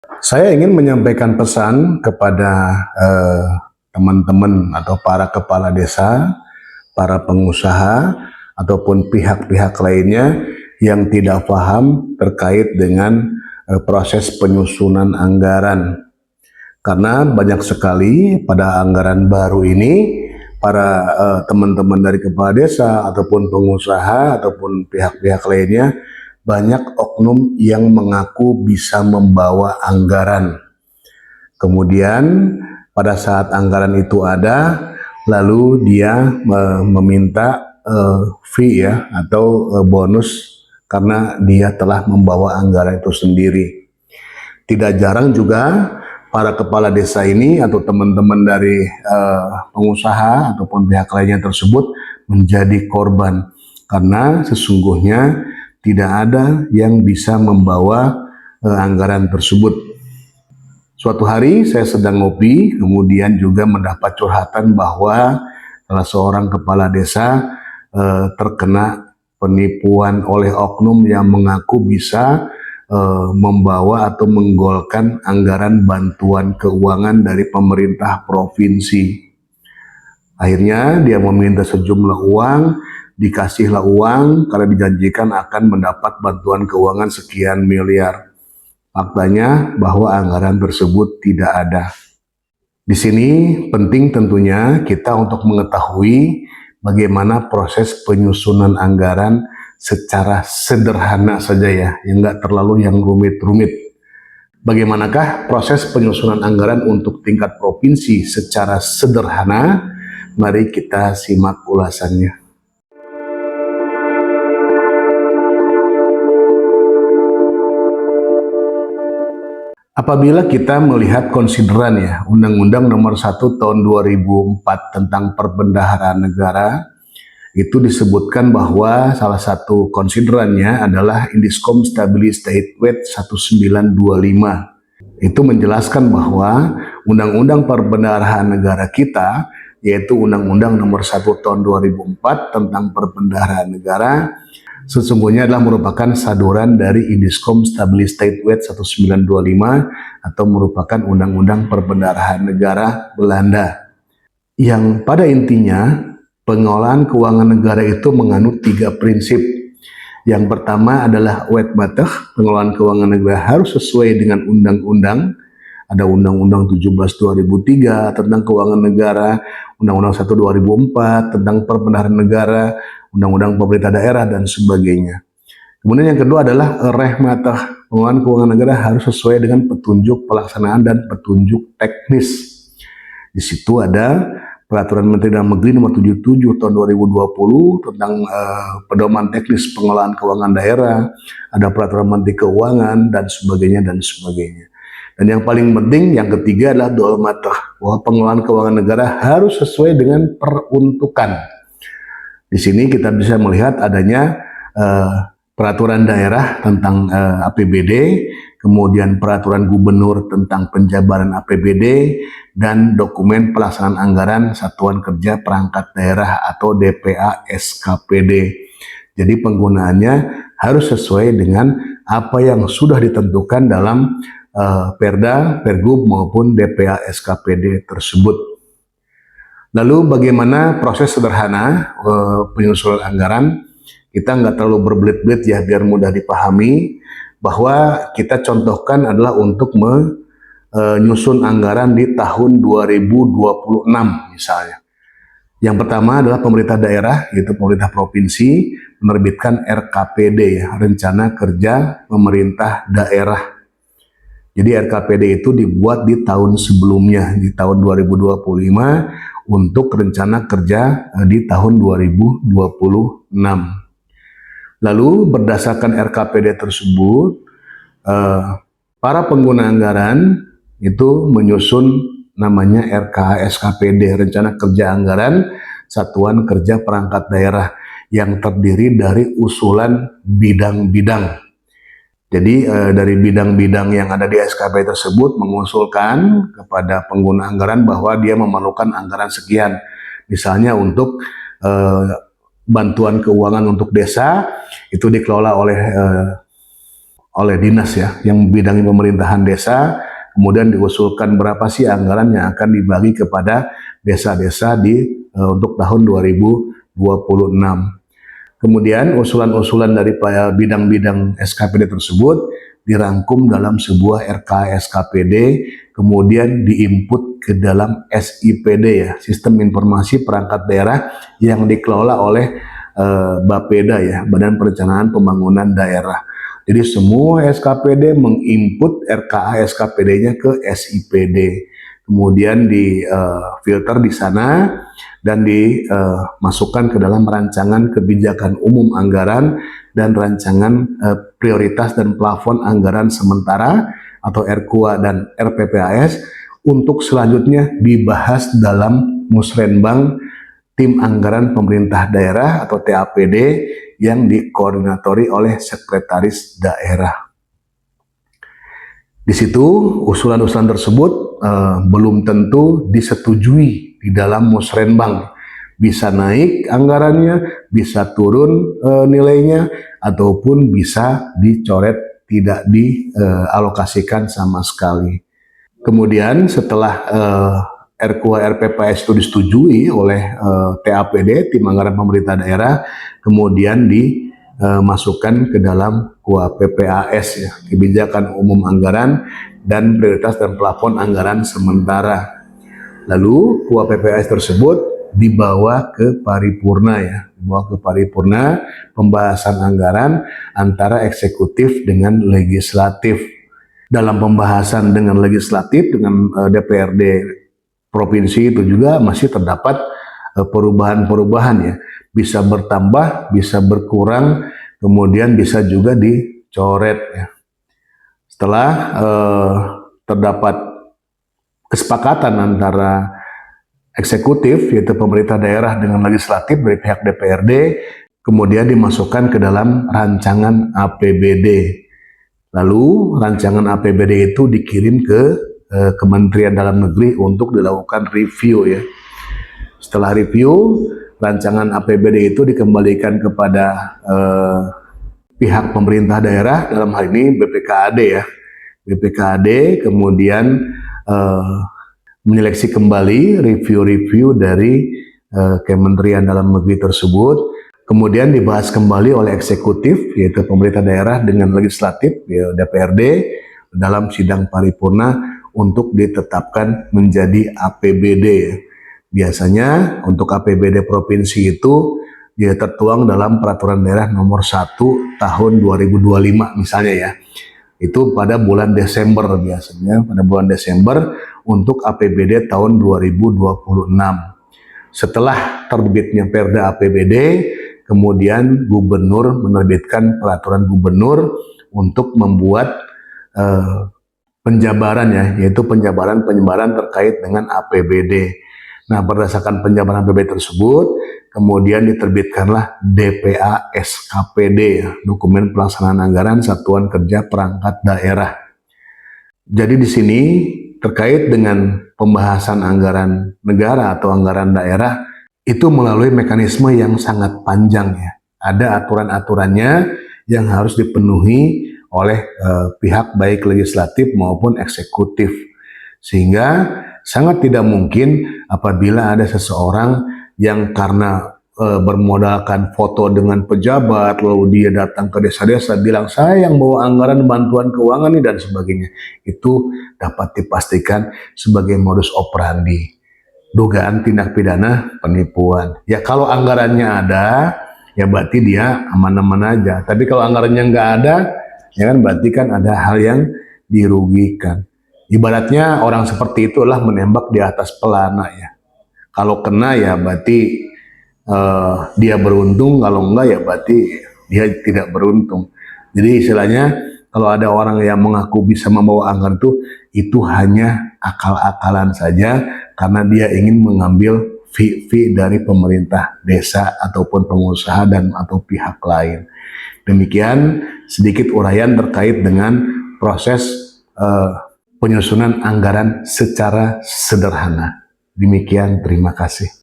Saya ingin menyampaikan pesan kepada teman-teman atau para kepala desa, para pengusaha, ataupun pihak-pihak lainnya yang tidak paham terkait dengan proses penyusunan anggaran. Karena banyak sekali pada anggaran baru ini, para teman-teman dari kepala desa, ataupun pengusaha, ataupun pihak-pihak lainnya, banyak oknum yang mengaku bisa membawa anggaran. Kemudian pada saat anggaran itu ada, lalu dia meminta fee ya atau bonus karena dia telah membawa anggaran itu sendiri. Tidak jarang juga para kepala desa ini atau teman-teman dari pengusaha ataupun pihak lainnya tersebut menjadi korban karena sesungguhnya tidak ada yang bisa membawa anggaran tersebut. Suatu hari saya sedang ngopi, kemudian juga mendapat curhatan bahwa salah seorang kepala desa terkena penipuan oleh oknum yang mengaku bisa membawa atau menggolkan anggaran bantuan keuangan dari pemerintah provinsi. Akhirnya dia meminta sejumlah uang, dikasihlah uang karena dijanjikan akan mendapat bantuan keuangan sekian miliar. Faktanya bahwa anggaran tersebut tidak ada. Di sini penting tentunya kita untuk mengetahui bagaimana proses penyusunan anggaran secara sederhana saja ya, yang nggak terlalu yang rumit-rumit. Bagaimanakah proses penyusunan anggaran untuk tingkat provinsi secara sederhana? Mari kita simak ulasannya. Apabila kita melihat konsideran ya, Undang-Undang Nomor 1 Tahun 2004 tentang Perbendaharaan Negara, itu disebutkan bahwa salah satu konsiderannya adalah Indiscom Stability Statute 1925. Itu menjelaskan bahwa Undang-Undang Perbendaharaan Negara kita, yaitu Undang-Undang Nomor 1 Tahun 2004 tentang Perbendaharaan Negara, sesungguhnya adalah merupakan saduran dari Indiscom Stability Statute 1925 atau merupakan Undang-Undang Perbendaharaan Negara Belanda. Yang pada intinya pengelolaan keuangan negara itu menganut 3 prinsip. Yang pertama adalah wetmatig, pengelolaan keuangan negara harus sesuai dengan undang-undang. Ada Undang-Undang 17 2003 tentang keuangan negara, Undang-Undang 1 2004 tentang perbendaharaan negara, Undang-Undang pemerintah daerah, dan sebagainya. Kemudian yang kedua adalah rehmatah, pengelolaan keuangan negara harus sesuai dengan petunjuk pelaksanaan dan petunjuk teknis. Di situ ada Peraturan Menteri Dalam Negeri Nomor 77 Tahun 2020 tentang pedoman teknis pengelolaan keuangan daerah, ada Peraturan Menteri Keuangan, dan sebagainya, dan sebagainya. Dan yang paling penting, yang ketiga adalah dolmatah, bahwa pengelolaan keuangan negara harus sesuai dengan peruntukan. Di sini kita bisa melihat adanya peraturan daerah tentang APBD, kemudian peraturan gubernur tentang penjabaran APBD, dan dokumen pelaksanaan anggaran Satuan Kerja Perangkat Daerah atau DPA SKPD. Jadi penggunaannya harus sesuai dengan apa yang sudah ditentukan dalam Perda, Pergub maupun DPA SKPD tersebut. Lalu bagaimana proses sederhana penyusunan anggaran? Kita nggak terlalu berbelit-belit ya, biar mudah dipahami, bahwa kita contohkan adalah untuk menyusun anggaran di tahun 2026 misalnya. Yang pertama adalah pemerintah daerah, yaitu pemerintah provinsi, menerbitkan RKPD ya, Rencana Kerja Pemerintah Daerah. Jadi RKPD itu dibuat di tahun sebelumnya, di tahun 2025, untuk rencana kerja di tahun 2026. Lalu berdasarkan RKPD tersebut, para pengguna anggaran itu menyusun namanya RKSKPD, Rencana Kerja Anggaran Satuan Kerja Perangkat Daerah, yang terdiri dari usulan bidang-bidang. Jadi dari bidang-bidang yang ada di SKP tersebut mengusulkan kepada pengguna anggaran bahwa dia memerlukan anggaran sekian. Misalnya untuk bantuan keuangan untuk desa itu dikelola oleh oleh dinas ya yang membidangi pemerintahan desa, kemudian diusulkan berapa sih anggaran yang akan dibagi kepada desa-desa untuk tahun 2026. Kemudian usulan-usulan dari bidang-bidang SKPD tersebut dirangkum dalam sebuah RK SKPD, kemudian diinput ke dalam SIPD ya, Sistem Informasi Perangkat Daerah yang dikelola oleh Bapeda ya, Badan Perencanaan Pembangunan Daerah. Jadi semua SKPD menginput RKA SKPD-nya ke SIPD, kemudian filter di sana dan dimasukkan ke dalam rancangan kebijakan umum anggaran dan rancangan prioritas dan plafon anggaran sementara atau RKUA dan RPPAS untuk selanjutnya dibahas dalam Musrenbang Tim Anggaran Pemerintah Daerah atau TAPD yang dikoordinatori oleh Sekretaris Daerah. Di situ usulan-usulan tersebut belum tentu disetujui di dalam Musrenbang. Bisa naik anggarannya, bisa turun nilainya, ataupun bisa dicoret, tidak dialokasikan sama sekali. Kemudian setelah RKUA RPPS itu disetujui oleh TAPD, Tim Anggaran Pemerintah Daerah, kemudian dimasukkan ke dalam KUA PPAS ya, Kebijakan Umum Anggaran dan Prioritas dan Plafon Anggaran Sementara. Lalu KUA PPAS tersebut dibawa ke paripurna ya, dibawa ke paripurna pembahasan anggaran antara eksekutif dengan legislatif. Dalam pembahasan dengan legislatif dengan DPRD provinsi itu juga masih terdapat perubahan-perubahan ya, bisa bertambah, bisa berkurang, kemudian bisa juga dicoret ya. Setelah terdapat kesepakatan antara eksekutif yaitu pemerintah daerah dengan legislatif dari pihak DPRD, kemudian dimasukkan ke dalam rancangan APBD. Lalu rancangan APBD itu dikirim ke Kementerian Dalam Negeri untuk dilakukan review ya. Setelah review, rancangan APBD itu dikembalikan kepada pihak pemerintah daerah, dalam hal ini BPKAD ya. BPKAD kemudian menyeleksi kembali review-review dari Kementerian Dalam Negeri tersebut, kemudian dibahas kembali oleh eksekutif yaitu pemerintah daerah dengan legislatif ya, DPRD dalam sidang paripurna untuk ditetapkan menjadi APBD. Biasanya untuk APBD provinsi itu dia tertuang dalam Peraturan Daerah Nomor 1 Tahun 2025 misalnya ya. Itu pada bulan Desember biasanya, pada bulan Desember untuk APBD tahun 2026. Setelah terbitnya Perda APBD, kemudian gubernur menerbitkan peraturan gubernur untuk membuat penjabaran ya, yaitu penjabaran terkait dengan APBD. Nah, berdasarkan penjabaran APBD tersebut, kemudian diterbitkanlah DPA SKPD ya, Dokumen Pelaksanaan Anggaran Satuan Kerja Perangkat Daerah. Jadi di sini terkait dengan pembahasan anggaran negara atau anggaran daerah itu melalui mekanisme yang sangat panjang ya. Ada aturan-aturannya yang harus dipenuhi oleh pihak baik legislatif maupun eksekutif. Sehingga sangat tidak mungkin apabila ada seseorang yang karena bermodalkan foto dengan pejabat, lalu dia datang ke desa-desa bilang saya yang bawa anggaran bantuan keuangan nih dan sebagainya. Itu dapat dipastikan sebagai modus operandi, dugaan tindak pidana penipuan. Ya kalau anggarannya ada, ya berarti dia aman-aman aja. Tapi kalau anggarannya nggak ada, ya kan berarti kan ada hal yang dirugikan. Ibaratnya orang seperti itulah menembak di atas pelana ya. Kalau kena ya berarti dia beruntung, kalau enggak ya berarti dia tidak beruntung. Jadi istilahnya kalau ada orang yang mengaku bisa membawa anggaran itu hanya akal-akalan saja karena dia ingin mengambil fee dari pemerintah desa ataupun pengusaha dan atau pihak lain. Demikian sedikit uraian terkait dengan proses penyusunan anggaran secara sederhana. Demikian, terima kasih.